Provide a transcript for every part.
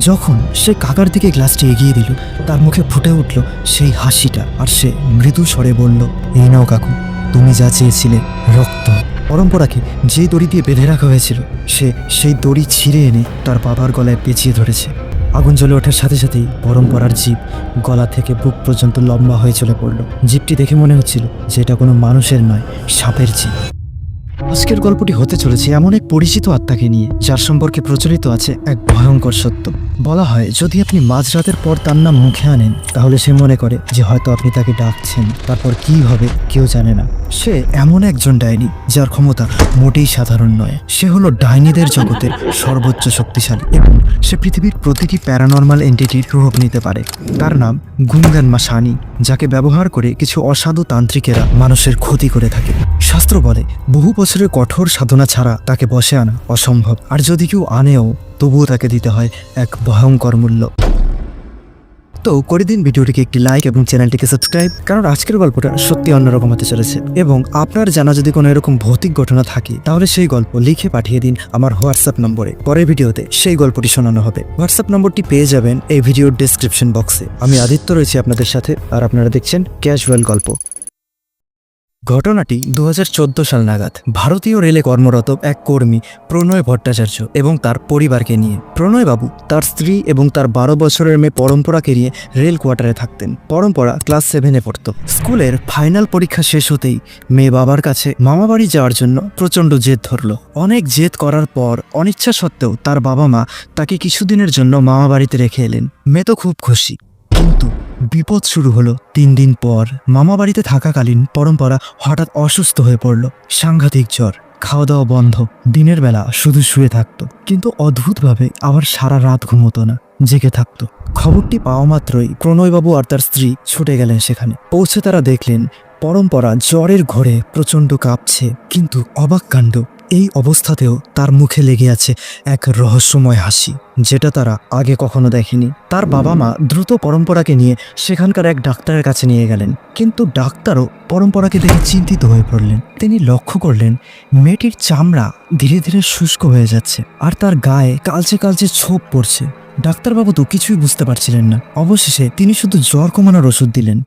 যখন সে কাকার দিকে গ্লাসটি এগিয়ে দিল, তার মুখে ফুটে উঠল সেই হাসিটা, আর সে মৃদু স্বরে বলল, এই নাও কাকু, তুমি যা চেয়েছিলে, রক্ত। পরম্পরাকে যে দড়ি দিয়ে বেঁধে রাখা হয়েছিল, সে সেই দড়ি ছিঁড়ে এনে তার বাবার গলায় পেঁচিয়ে ধরেছে। আগুন জ্বলে ওঠার সাথে সাথেই পরম্পরার জিভ গলা থেকে বুক পর্যন্ত লম্বা হয়ে চলে পড়ল। জিভটি দেখে মনে হচ্ছিল যে এটা কোনো মানুষের নয়, সাপের জিভ। আজকের গল্পটি হতে চলেছে এমন এক পরিচিত আত্মাকে নিয়ে, যার সম্পর্কে প্রচলিত আছে এক ভয়ঙ্কর সত্য। বলা হয়, যদি আপনি মাঝরাতের পর তার নাম মুখে আনেন, তাহলে সে মনে করে যে হয়তো আপনি তাকে ডাকছেন। তারপর কি হবে কেউ জানে না। সে এমন একজন ডাইনি যার ক্ষমতা মোটেই সাধারণ নয়। সে হলো ডাইনিদের জগতের সর্বোচ্চ শক্তিশালী, এবং সে পৃথিবীর প্রতিটি প্যারানর্মাল এন্টিটির রূপ নিতে পারে। তার নাম গুঙ্গান মা শানি, যাকে ব্যবহার করে কিছু অসাধু তান্ত্রিকেরা মানুষের ক্ষতি করে থাকে। শাস্ত্র বলে, বহু বছরের কঠোর সাধনা ছাড়া তাকে বশে আনা অসম্ভব, আর যদি কেউ আনেও তবুও তাকে দিতে হয় এক ভয়ঙ্কর মূল্য। তো করে দিন ভিডিওটিকে একটি লাইক এবং চ্যানেলটিকে সাবস্ক্রাইব, কারণ আজকের গল্পটা সত্যি অন্যরকম হতে চলেছে। এবং আপনার জানা যদি কোনো এরকম ভৌতিক ঘটনা থাকে, তাহলে সেই গল্প লিখে পাঠিয়ে দিন আমার হোয়াটসঅ্যাপ নম্বরে। পরের ভিডিওতে সেই গল্পটি শোনানো হবে। হোয়াটসঅ্যাপ নম্বরটি পেয়ে যাবেন এই ভিডিওর ডেসক্রিপশন বক্সে। আমি আদিত্য রয়েছি আপনাদের সাথে, আর আপনারা দেখছেন ক্যাজুয়াল গল্প। ঘটনাটি 2014 সাল নাগাদ ভারতীয় রেলে কর্মরত এক কর্মী প্রণয় ভট্টাচার্য এবং তার পরিবারকে নিয়ে। প্রণয়বাবু তার স্ত্রী এবং তার 12 বছরের মেয়ে পরম্পরাকে নিয়ে রেল কোয়ার্টারে থাকতেন। পরম্পরা ক্লাস 7-এ পড়ত। স্কুলের ফাইনাল পরীক্ষা শেষ হতেই মেয়ে বাবার কাছে মামাবাড়ি যাওয়ার জন্য প্রচণ্ড জেদ ধরল। অনেক জেদ করার পর অনিচ্ছা সত্ত্বেও তার বাবা মা তাকে কিছুদিনের জন্য মামাবাড়িতে রেখে এলেন। মেয়ে তো খুব খুশি, কিন্তু বিপদ শুরু হলো 3 দিন পর। মামাবাড়িতে থাকাকালীন পরম্পরা হঠাৎ অসুস্থ হয়ে পড়ল। সাংঘাতিক জ্বর, খাওয়া দাওয়া বন্ধ, দিনের বেলা শুধু শুয়ে থাকতো, কিন্তু অদ্ভুতভাবে আবার সারা রাত ঘুমতো না, জেগে থাকতো। খবরটি পাওয়া মাত্রই প্রণয়বাবু আর তার স্ত্রী ছুটে গেলেন সেখানে। পৌঁছে তারা দেখলেন পরম্পরা জ্বরের ঘোরে প্রচণ্ড কাঁপছে, কিন্তু অবাক কাণ্ড, এই অবস্থাতেও তার মুখে লেগে আছে এক রহস্যময় হাসি, যেটা তারা আগে কখনো দেখেনি। তার বাবা মা দ্রুত পরম্পরাকে নিয়ে সেখানকার এক ডাক্তারের কাছে নিয়ে গেলেন, কিন্তু ডাক্তারও পরম্পরাকে দেখে চিন্তিত হয়ে পড়লেন। তিনি লক্ষ্য করলেন মেয়েটির চামড়া ধীরে ধীরে শুষ্ক হয়ে যাচ্ছে, আর তার গায়ে কালচে কালচে ছোপ পড়ছে। ডাক্তারবাবু তো কিছুই বুঝতে পারছিলেন না। অবশেষে তিনি শুধু জ্বর কমানোর ওষুধ দিলেন।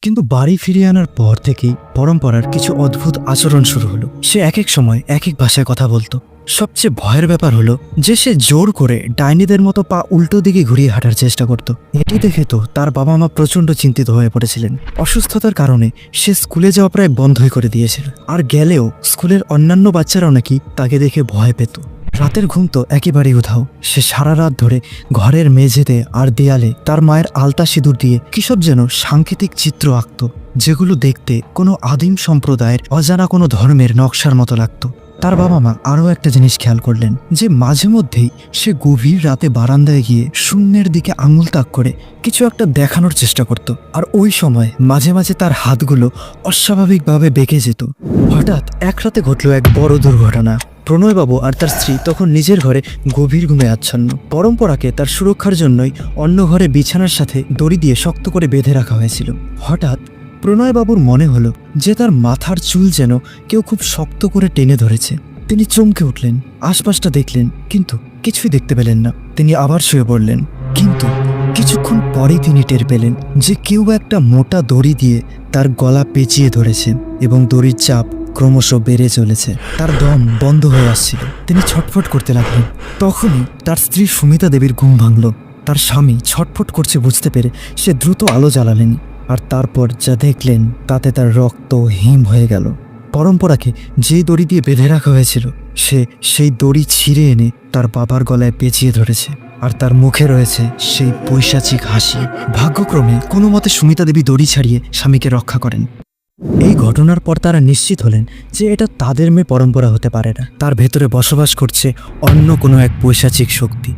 কিন্তু বাড়ি ফিরিয়ে আনার পর থেকেই পরম্পরার কিছু অদ্ভুত আচরণ শুরু হলো। সে এক এক সময় এক এক ভাষায় কথা বলতো। সবচেয়ে ভয়ের ব্যাপার হলো যে সে জোর করে ডাইনিদের মতো পা উল্টো দিকে ঘুরিয়ে হাঁটার চেষ্টা করত। এটি দেখে তো তার বাবা মা প্রচণ্ড চিন্তিত হয়ে পড়েছিলেন। অসুস্থতার কারণে সে স্কুলে যাওয়া প্রায় বন্ধই করে দিয়েছিল, আর গেলেও স্কুলের অন্যান্য বাচ্চারাও নাকি তাকে দেখে ভয় পেত। রাতের ঘুম তো একেবারেই উধাও। সে সারা রাত ধরে ঘরের মেঝেতে আর দেয়ালে তার মায়ের আলতা সিঁদুর দিয়ে কিসব যেন সাংকেতিক চিত্র আঁকত, যেগুলো দেখতে কোনো আদিম সম্প্রদায়ের অজানা কোনো ধর্মের নকশার মতো লাগতো। তার বাবা মা আরও একটা জিনিস খেয়াল করলেন, যে মাঝে মধ্যেই সে গভীর রাতে বারান্দায় গিয়ে শূন্যের দিকে আঙুল তাক করে কিছু একটা দেখানোর চেষ্টা করত, আর ওই সময় মাঝে মাঝে তার হাতগুলো অস্বাভাবিকভাবে বেঁকে যেত। হঠাৎ এক রাতে ঘটল এক বড় দুর্ঘটনা। প্রণয়বাবু আর তার স্ত্রী তখন নিজের ঘরে গভীর ঘুমে আচ্ছন্ন। পরম্পরাকে তার সুরক্ষার জন্যই অন্য ঘরে বিছানার সাথে দড়ি দিয়ে শক্ত করে বেঁধে রাখা হয়েছিল। হঠাৎ প্রণয়বাবুর মনে হলো যে তার মাথার চুল যেন কেউ খুব শক্ত করে টেনে ধরেছে। তিনি চমকে উঠলেন, আশপাশটা দেখলেন, কিন্তু কিছুই দেখতে পেলেন না। তিনি আবার শুয়ে পড়লেন, কিন্তু কিছুক্ষণ পরেই তিনি টের পেলেন যে কেউ একটা মোটা দড়ি দিয়ে তার গলা পেঁচিয়ে ধরেছে, এবং দড়ির চাপ ক্রমশ বেড়ে চলেছে। তার দম বন্ধ হয়ে আসছিল। তিনি ছটফট করতে লাগলেন। তখনই তার স্ত্রী সুমিতা দেবীর ঘুম ভাঙল। তার স্বামী ছটফট করছে বুঝতে পেরে সে দ্রুত আলো জ্বালালেন, আর তারপর যা দেখলেন তাতে তার রক্ত হিম হয়ে গেল। পরম্পরাকে যে দড়ি দিয়ে বেঁধে রাখা হয়েছিল, সে সেই দড়ি ছিঁড়ে এনে তার বাবার গলায় পেঁচিয়ে ধরেছে, আর তার মুখে রয়েছে সেই পৈশাচিক হাসি। ভাগ্যক্রমে কোনো মতে সুমিতা দেবী দড়ি ছাড়িয়ে স্বামীকে রক্ষা করেন। এই ঘটনার পর তারা নিশ্চিত হলেন যে এটা তাদের মেয়ে পরম্পরা হতে পারে না, তার ভেতরে বসবাস করছে অন্য কোনো এক পৈশাচিক শক্তি।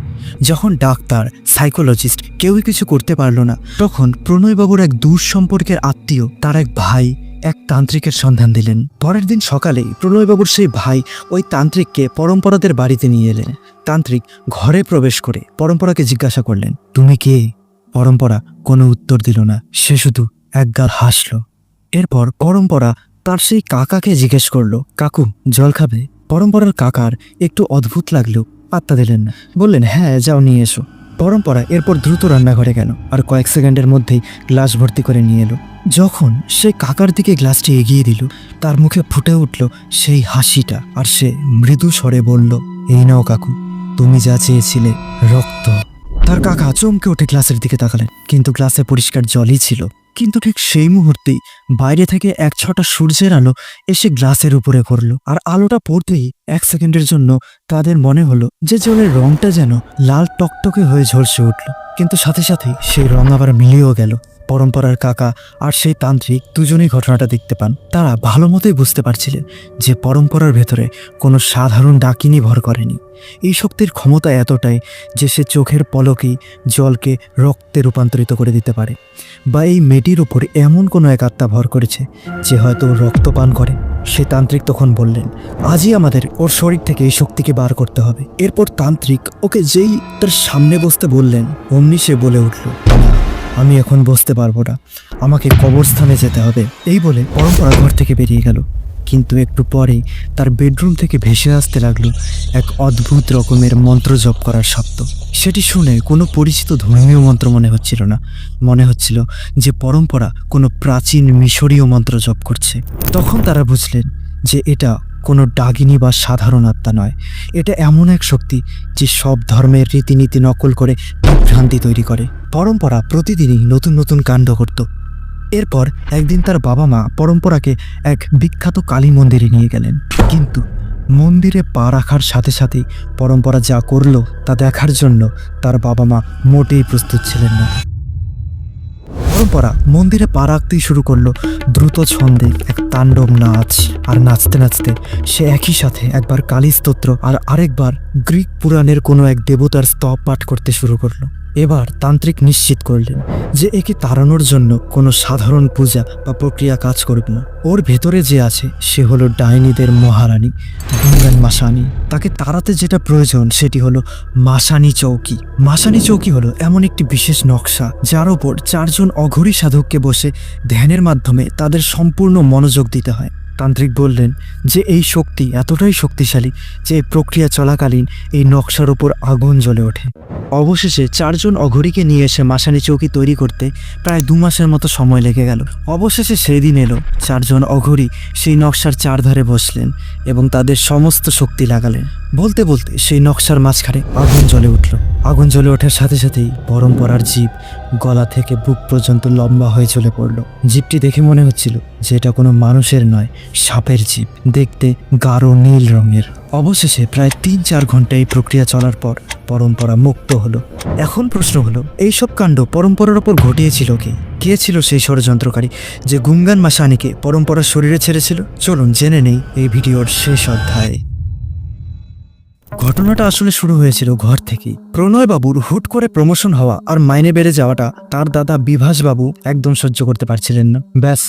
যখন ডাক্তার, সাইকোলজিস্ট কেউই কিছু করতে পারল না, তখন প্রণয়বাবুর এক দূর সম্পর্কের আত্মীয়, তার এক ভাই, এক তান্ত্রিকের সন্ধান দিলেন। পরের দিন সকালেই প্রণয়বাবুর সেই ভাই ওই তান্ত্রিককে পরম্পরাদের বাড়িতে নিয়ে এলেন। তান্ত্রিক ঘরে প্রবেশ করে পরম্পরাকে জিজ্ঞাসা করলেন, তুমি কে? পরম্পরা কোনো উত্তর দিল না, সে শুধু একগাল হাসল। এরপর পরম্পরা তার সেই কাকাকে জিজ্ঞেস করলো, কাকু জল খাবে? পরম্পরার কাকার একটু অদ্ভুত লাগলেও পাত্তা দিলেন না, বললেন হ্যাঁ যাও নিয়ে এসো। পরম্পরা এরপর দ্রুত রান্নাঘরে গেল আর কয়েক সেকেন্ডের মধ্যেই গ্লাস ভর্তি করে নিয়ে এলো। যখন সে কাকার দিকে গ্লাসটি এগিয়ে দিল, তার মুখে ফুটে উঠল সেই হাসিটা, আর সে মৃদু স্বরে বলল, এই নাও কাকু, তুমি যা চেয়েছিলে, রক্ত। তার কাকা চমকে উঠে গ্লাসের দিকে তাকালেন, কিন্তু গ্লাসে পরিষ্কার জলই ছিল। কিন্তু ঠিক সেই মুহূর্তেই বাইরে থেকে এক ছটা সূর্যের আলো এসে গ্লাসের উপরে পড়লো, আর আলোটা পড়তেই এক সেকেন্ডের জন্য তাদের মনে হলো যে জলের রংটা যেন লাল টকটকে হয়ে ঝলসে উঠল। কিন্তু সাথে সাথেই সেই রং আবার মিলিয়েও গেল। পরম্পরার কাকা আর সেই তান্ত্রিক দুজনেই ঘটনাটা দেখতে পান। তারা ভালো মতোই বুঝতে পারছিলেন যে পরম্পরার ভেতরে কোনো সাধারণ ডাকিনী ভর করেনি। এই শক্তির ক্ষমতা এতটাই যে সে চোখের পলকেই জলকে রক্তে রূপান্তরিত করে দিতে পারে, বা এই মেয়েটির উপর এমন কোনো এক আত্মা ভর করেছে যে হয়তো ওর রক্ত পান করে। সে তান্ত্রিক তখন বললেন, আজই আমাদের ওর শরীর থেকে এই শক্তিকে বার করতে হবে। এরপর তান্ত্রিক ওকে যেই তার সামনে বসতে বললেন, অমনি সে বলে উঠল, আমি এখন বসতে পারবো না, আমাকে কবরস্থানে যেতে হবে। এই বলে পরম্পরা ঘর থেকে বেরিয়ে গেল। কিন্তু একটু পরেই তার বেডরুম থেকে ভেসে আসতে লাগলো এক অদ্ভুত রকমের মন্ত্র জপ করার শব্দ। সেটি শুনে কোনো পরিচিত ধর্মীয় মন্ত্র মনে হচ্ছিল না, মনে হচ্ছিল যে পরম্পরা কোনো প্রাচীন মিশরীয় মন্ত্র জপ করছে। তখন তারা বুঝলেন যে এটা কোনো ডাকিনী বা সাধারণ আত্মা নয়, এটা এমন এক শক্তি যে সব ধর্মের রীতিনীতি নকল করে বিভ্রান্তি তৈরি করে। পরম্পরা প্রতিদিনই নতুন নতুন কাণ্ড করত। এরপর একদিন তার বাবা মা পরম্পরাকে এক বিখ্যাত কালী মন্দিরে নিয়ে গেলেন, কিন্তু মন্দিরে পা রাখার সাথে সাথেই পরম্পরা যা করলো তা দেখার জন্য তার বাবা মা মোটেই প্রস্তুত ছিলেন না। পরম্পরা মন্দিরে পা রাখতেই শুরু করলো দ্রুত ছন্দে এক তাণ্ডব নাচ, আর নাচতে নাচতে সে একই সাথে একবার কালী স্তোত্র আর আরেকবার গ্রিক পুরাণের কোনো এক দেবতার স্তব পাঠ করতে শুরু করলো। এবার তান্ত্রিক নিশ্চিত করলেন যে একে তাড়ানোর জন্য কোনো সাধারণ পূজা বা প্রক্রিয়া কাজ করবে না। ওর ভেতরে যে আছে সে হলো ডাইনিদের মহারানী গুঙ্গান মাসানি। তাকে তাড়াতে যেটা প্রয়োজন সেটি হলো মাসানি চৌকি। মাসানি চৌকি হলো এমন একটি বিশেষ নকশা যার ওপর 4 জন অঘরী সাধককে বসে ধ্যানের মাধ্যমে তাদের সম্পূর্ণ মনোযোগ দিতে হয়। তান্ত্রিক বললেন যে এই শক্তি এতটাই শক্তিশালী যে প্রক্রিয়া চলাকালীন এই নকশার উপর আগুন জ্বলে ওঠে। অবশেষে 4 জন অঘরীকে নিয়ে এসে মাসানি চৌকি তৈরি করতে প্রায় 2 মাসের মতো সময় লেগে গেল। অবশেষে সেই দিন এলো, 4 জন অঘরী সেই নকশার চারধারে বসলেন এবং তাদের সমস্ত শক্তি লাগালেন। বলতে বলতে সেই নকশার মাঝখানে আগুন জ্বলে উঠল। আগুন জ্বলে ওঠার সাথে সাথেই পরম্পরার জীব গলা থেকে বুক পর্যন্ত লম্বা হয়ে চলে পড়ল। জীবটি দেখে মনে হচ্ছিল যে এটা কোনো মানুষের নয়, সাপের জীব, দেখতে গাঢ় নীল রঙের। অবশেষে প্রায় 3-4 ঘন্টা এই প্রক্রিয়া চলার পর পরম্পরা মুক্ত হলো। এখন প্রশ্ন হলো, এইসব কাণ্ড পরম্পরার ওপর ঘটিয়েছিল কে ছিল সেই ষড়যন্ত্রকারী যে গুঙ্গান মাসানিকে পরম্পরার শরীরে ছেড়েছিল? চলুন জেনে নেই এই ভিডিওর শেষ অধ্যায়ে। ঘটনাটা আসলে শুরু হয়েছিল ঘর থেকেই। প্রণয় বাবুর হুট করে প্রমোশন হওয়া আর মাইনে বেড়ে যাওয়াটা তার দাদা বিভাস বাবু একদম সহ্য করতে পারছিলেন না। ব্যাস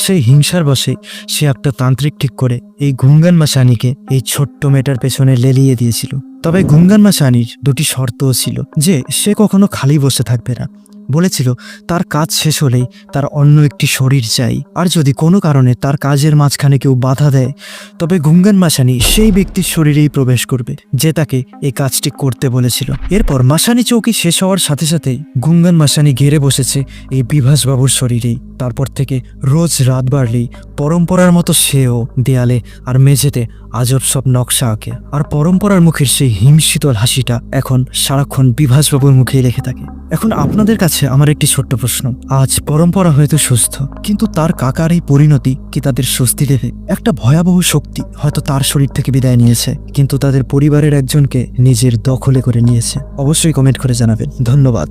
সেই হিংসার বশে সে একটা তান্ত্রিক ঠিক করে এই গুঙ্গান মাসানিকে এই ছোট্ট মেয়েটার পেছনে লেলিয়ে দিয়েছিল। তবে গুঙ্গান মাসানির 2টি শর্তও ছিল, যে সে কখনো খালি বসে থাকবে না। বলেছিল তার কাজ শেষ হলেই তার অন্য একটি শরীর চাই, আর যদি কোনো কারণে তার কাজের মাঝখানে কেউ বাধা দেয় তবে গুঙ্গান মাসানি সেই ব্যক্তির শরীরেই প্রবেশ করবে যে তাকে এই কাজটি করতে বলেছিল। এরপর মাসানি চৌকি শেষ হওয়ার সাথে সাথেই গুঙ্গান মাসানি ঘেরে বসেছে এই বিভাস বাবুর শরীরেই। তারপর থেকে রোজ রাত বাড়লেই পরম্পরার মতো সেও দেয়ালে আর মেঝেতে আজব সব নকশা আঁকে, আর পরম্পরার মুখের সেই হিমশীতল হাসিটা এখন সারাক্ষণ বিভাসবাবুর মুখেই লেগে থাকে। এখন আপনাদের কাছে আমার একটি ছোট্ট প্রশ্ন, আজ পরম্পরা হয়তো সুস্থ, কিন্তু তার কাকার এই পরিণতি কি তাদের স্বস্তি দেবে? একটা ভয়াবহ শক্তি হয়তো তার শরীর থেকে বিদায় নিয়েছে, কিন্তু তাদের পরিবারের একজনকে নিজের দখলে করে নিয়েছে। অবশ্যই কমেন্ট করে জানাবেন। ধন্যবাদ।